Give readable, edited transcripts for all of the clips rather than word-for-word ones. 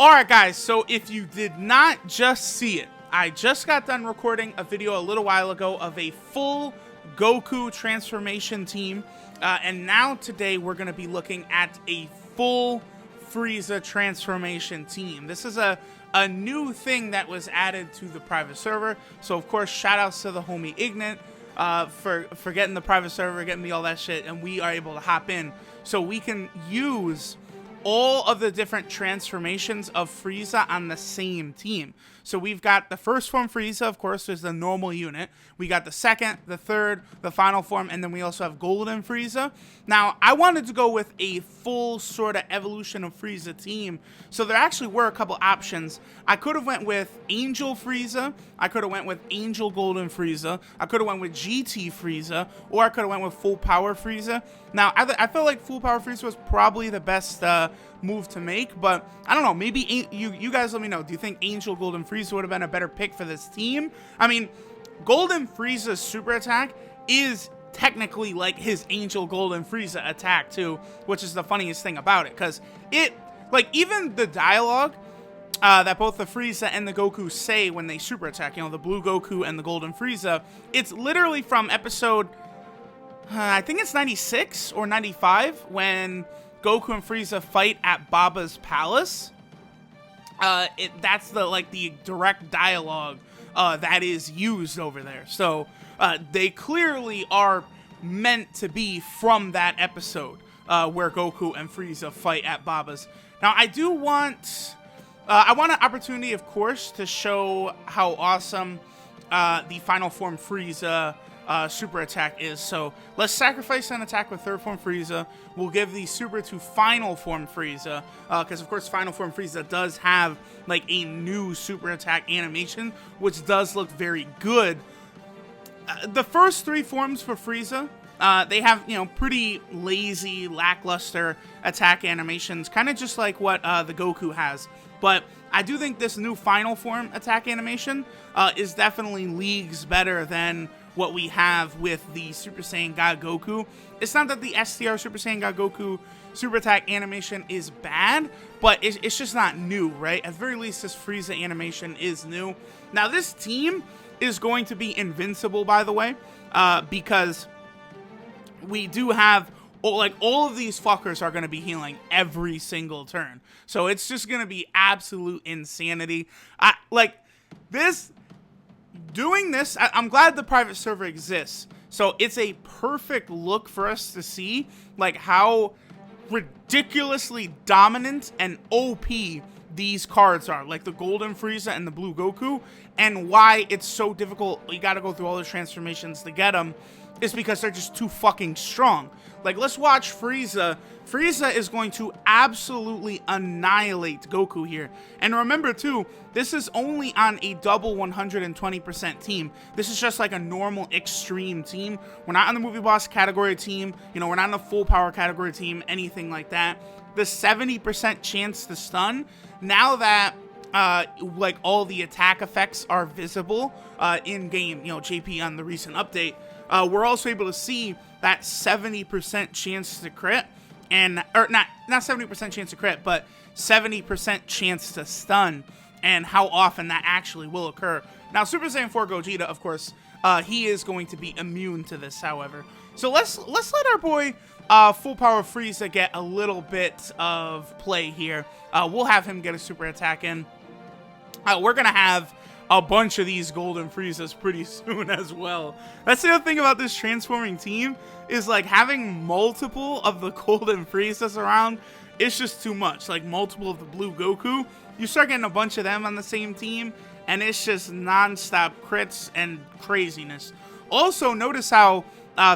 Alright guys, so if you did not just see it, I just got done recording a video a little while ago of a full Goku transformation team, and now today we're going to be looking at a full Frieza transformation team. This is a new thing that was added to the private server, so of course shoutouts to the homie Ignat for getting the private server, getting me all that shit, and we are able to hop in so we can use all of the different transformations of Frieza on the same team. So we've got the first form Frieza, of course, there's the normal unit. We got the second, the third, the final form, and then we also have Golden Frieza. Now, I wanted to go with a full sort of evolution of Frieza team, so there actually were a couple options. I could have went with Angel Frieza, I could have went with Angel Golden Frieza, I could have went with GT Frieza, or I could have went with Full Power Frieza. Now, I feel like Full Power Frieza was probably the best move to make, but I don't know, maybe you guys let me know. Do you think Angel Golden Frieza would have been a better pick for this team? I mean, Golden Frieza's super attack is technically like his Angel Golden Frieza attack too, which is the funniest thing about it, because it, like, even the dialogue that both the Frieza and the Goku say when they super attack, you know, the blue Goku and the Golden Frieza, it's literally from episode, I think it's 96 or 95, when Goku and Frieza fight at Baba's palace. That's the direct dialogue that is used over there. So they clearly are meant to be from that episode where Goku and Frieza fight at Baba's. Now I do want, I want an opportunity, of course, to show how awesome the final form Frieza super attack is. So let's sacrifice an attack with third form Frieza. We'll give the super to final form Frieza, because of course final form Frieza does have like a new super attack animation, which does look very good. The first three forms for Frieza, they have, you know, pretty lazy, lackluster attack animations, kind of just like what the Goku has. But I do think this new final form attack animation is definitely leagues better than what we have with the Super Saiyan God Goku. It's not that the STR Super Saiyan God Goku super attack animation is bad, but it's just not new, right? At the very least, this Frieza animation is new. Now, this team is going to be invincible, by the way, because we do have, like, all of these fuckers are going to be healing every single turn. So it's just going to be absolute insanity. Doing this, I'm glad the private server exists. So it's a perfect look for us to see, like, how ridiculously dominant and OP these cards are, like the Golden Frieza and the Blue Goku, and why it's so difficult. You got to go through all the transformations to get them. Is because they're just too fucking strong. Like, let's watch Frieza. Frieza is going to absolutely annihilate Goku here. And remember, too, this is only on a double 120% team. This is just like a normal extreme team. We're not on the movie boss category team. You know, we're not on the full power category team, anything like that. The 70% chance to stun, now that like all the attack effects are visible in game, you know, JP on the recent update, we're also able to see that 70% chance to crit, and or not 70% chance to crit, but 70% chance to stun, and how often that actually will occur. Now, Super Saiyan 4 Gogeta, of course, he is going to be immune to this, however. So let's let our boy Full Power Frieza get a little bit of play here. We'll have him get a super attack in. We're gonna have a bunch of these Golden Friezas pretty soon as well. That's the other thing about this transforming team, is like having multiple of the Golden Friezas around, it's just too much. Like multiple of the Blue Goku, you start getting a bunch of them on the same team, and it's just non-stop crits and craziness. Also, notice how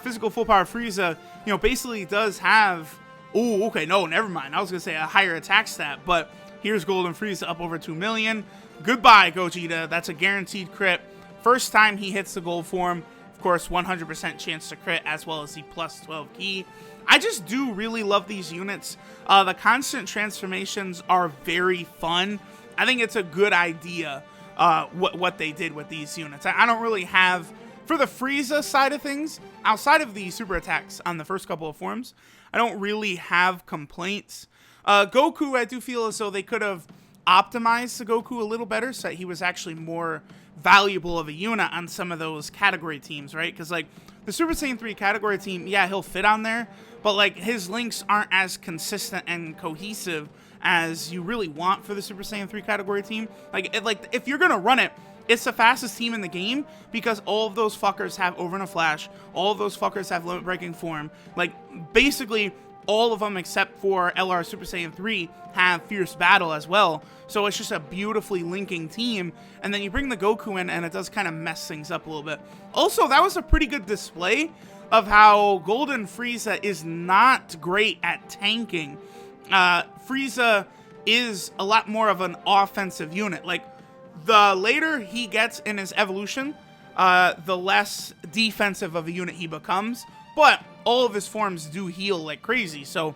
physical Full Power Frieza, you know, basically does have, oh, okay, no, never mind. I was gonna say a higher attack stat, but here's Golden Frieza up over 2 million. Goodbye, Gogeta. That's a guaranteed crit. First time he hits the gold form, of course, 100% chance to crit, as well as the plus 12 key. I just do really love these units. The constant transformations are very fun. I think it's a good idea what they did with these units. I don't really have, for the Frieza side of things, outside of the super attacks on the first couple of forms, I don't really have complaints. Goku, I do feel as though they could have optimize the Goku a little better so that he was actually more valuable of a unit on some of those category teams, right? Because, like, the Super Saiyan 3 category team, yeah, he'll fit on there, but, like, his links aren't as consistent and cohesive as you really want for the Super Saiyan 3 category team. Like, if you're gonna run it, it's the fastest team in the game because all of those fuckers have Over in a Flash, all of those fuckers have Limit Breaking Form. Like, basically, all of them except for LR Super Saiyan 3 have Fierce Battle as well. So it's just a beautifully linking team. And then you bring the Goku in and it does kind of mess things up a little bit. Also, that was a pretty good display of how Golden Frieza is not great at tanking. Frieza is a lot more of an offensive unit. Like, the later he gets in his evolution, the less defensive of a unit he becomes. But all of his forms do heal like crazy, so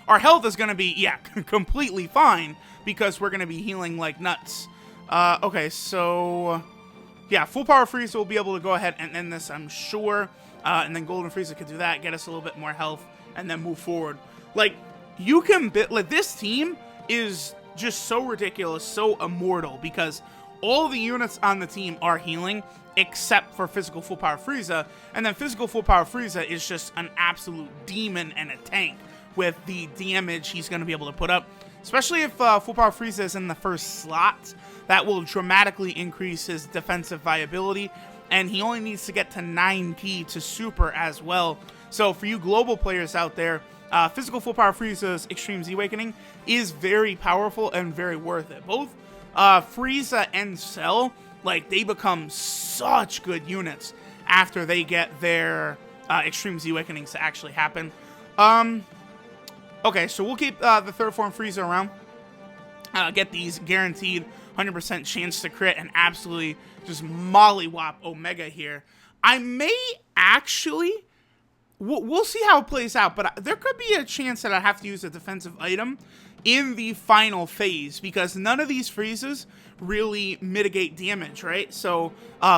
our health is going to be, yeah, completely fine, because we're going to be healing like nuts. Okay, so, yeah, full power Frieza will be able to go ahead and end this, I'm sure, and then Golden Frieza could do that, get us a little bit more health, and then move forward. Like, you can, like, this team is just so ridiculous, so immortal, because all the units on the team are healing, except for Physical Full Power Frieza, and then Physical Full Power Frieza is just an absolute demon and a tank with the damage he's going to be able to put up, especially if Full Power Frieza is in the first slot. That will dramatically increase his defensive viability, and he only needs to get to 9 ki to Super as well. So for you global players out there, Physical Full Power Frieza's Extreme Z Awakening is very powerful and very worth it. Both Frieza and Cell, like, they become such good units after they get their Extreme Z Awakenings to actually happen. Okay, so we'll keep the third form Frieza around. Get these guaranteed 100% chance to crit and absolutely just mollywop Omega here. I may actually... We'll see how it plays out, but there could be a chance that I have to use a defensive item in the final phase, because none of these Friezas really mitigate damage, right? So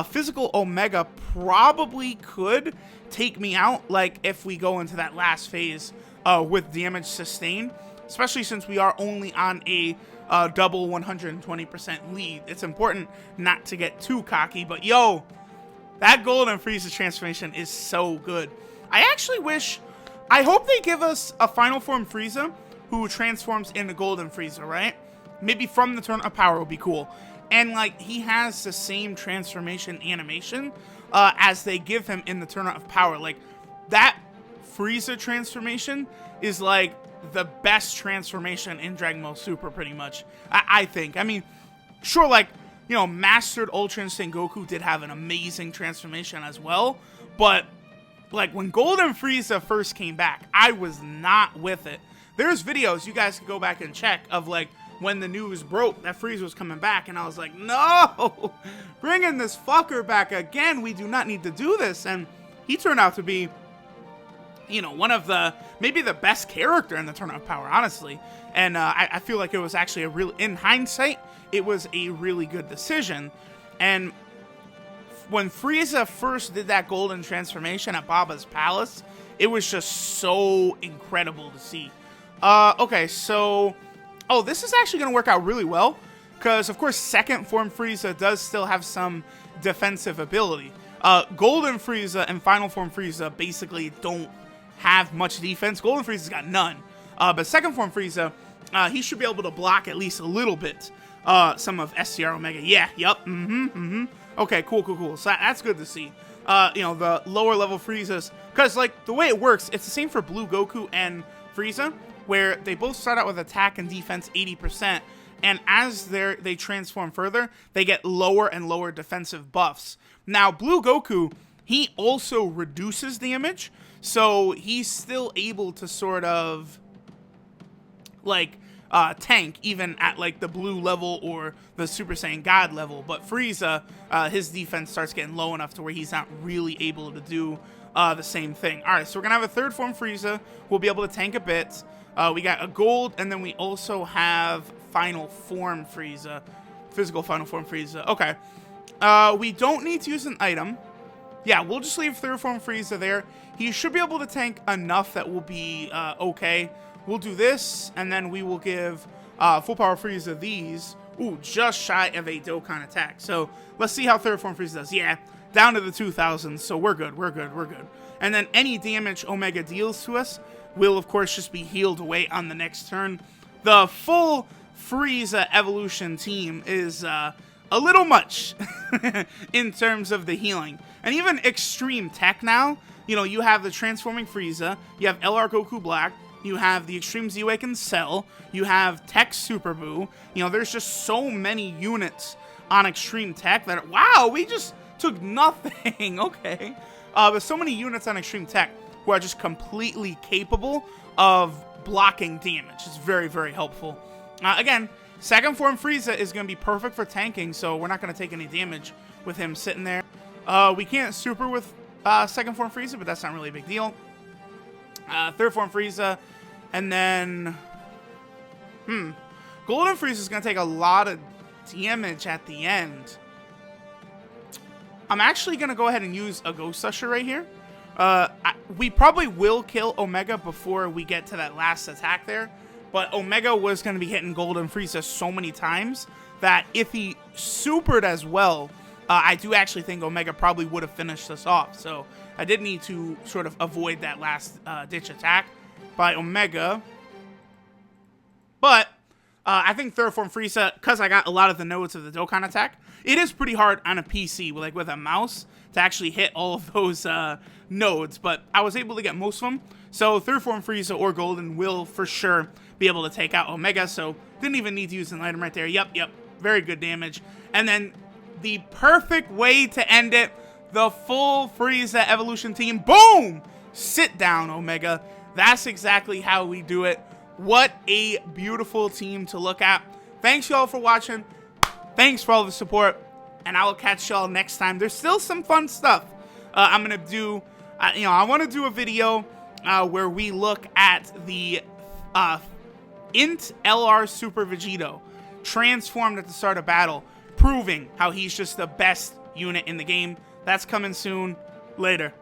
Physical Omega probably could take me out, like, if we go into that last phase with damage sustained, especially since we are only on a double 120% lead. It's important not to get too cocky, but yo, that Golden Frieza transformation is so good. I actually wish, I hope they give us a final form Frieza who transforms into Golden Frieza, right? Maybe from the Tournament of Power would be cool. And, like, he has the same transformation animation as they give him in the Tournament of Power. Like, that Frieza transformation is, like, the best transformation in Dragon Ball Super, pretty much. I think. I mean, sure, like, you know, Mastered Ultra Instinct Goku did have an amazing transformation as well, but... like, when Golden Frieza first came back, I was not with it. There's videos you guys can go back and check of, like, when the news broke that Frieza was coming back, and I was like, no! Bringing this fucker back again, we do not need to do this. And he turned out to be, you know, one of the, maybe the best character in the Tournament of Power, honestly. And I feel like it was actually a real, in hindsight, it was a really good decision. And when Frieza first did that golden transformation at Baba's Palace, it was just so incredible to see. Okay, so... oh, this is actually going to work out really well, because, of course, second form Frieza does still have some defensive ability. Golden Frieza and final form Frieza basically don't have much defense. Golden Frieza's got none. But second form Frieza, he should be able to block at least a little bit some of SCR Omega. Yeah, yep, Okay, cool. So that's good to see. You know, the lower level Friezas, because, like, the way it works, it's the same for Blue Goku and Frieza, where they both start out with attack and defense 80%, and as they transform further, they get lower and lower defensive buffs. Now, Blue Goku, he also reduces damage, so he's still able to sort of, like, tank, even at, like, the blue level or the Super Saiyan God level. But Frieza, his defense starts getting low enough to where he's not really able to do the same thing. Alright, so we're going to have a third form Frieza who will be able to tank a bit. We got a gold, and then we also have final form Frieza. Physical final form Frieza. Okay. We don't need to use an item. Yeah, we'll just leave third form Frieza there. He should be able to tank enough that will be okay. we'll do this, and then we will give full power Frieza these. Ooh, just shy of a Dokkan attack. So let's see how third form Frieza does. Yeah, down to the 2000s, so we're good, we're good, we're good. And then any damage Omega deals to us will, of course, just be healed away on the next turn. The full Frieza evolution team is a little much in terms of the healing. And even extreme tech now, you know, you have the transforming Frieza, you have LR Goku Black, you have the Extreme Z-Awakened Cell, you have Tech Super Buu. You know, there's just so many units on Extreme Tech that, wow, we just took nothing. Okay. But so many units on Extreme Tech who are just completely capable of blocking damage. It's very, very helpful. Again, second form Frieza is going to be perfect for tanking, so we're not going to take any damage with him sitting there. We can't super with second form Frieza, but that's not really a big deal. Third form Frieza, and then Golden Frieza is going to take a lot of damage at the end. I'm actually going to go ahead and use a Ghost Usher right here. We probably will kill Omega before we get to that last attack there, but Omega was going to be hitting Golden Frieza so many times that if he supered as well, I do actually think Omega probably would have finished us off. So I did need to sort of avoid that last ditch attack by Omega. But I think third form Frieza, because I got a lot of the nodes of the Dokkan attack, it is pretty hard on a PC with a mouse to actually hit all of those nodes. But I was able to get most of them. So third form Frieza or Golden will for sure be able to take out Omega. So didn't even need to use an item right there. Yep. Very good damage. And then the perfect way to end it, the full Frieza evolution team. Boom! Sit down, Omega. That's exactly how we do it. What a beautiful team to look at. Thanks, y'all, for watching. Thanks for all the support. And I will catch y'all next time. There's still some fun stuff I'm going to do. I want to do a video where we look at the Int LR Super Vegito transformed at the start of battle, proving how he's just the best unit in the game. That's coming soon. Later.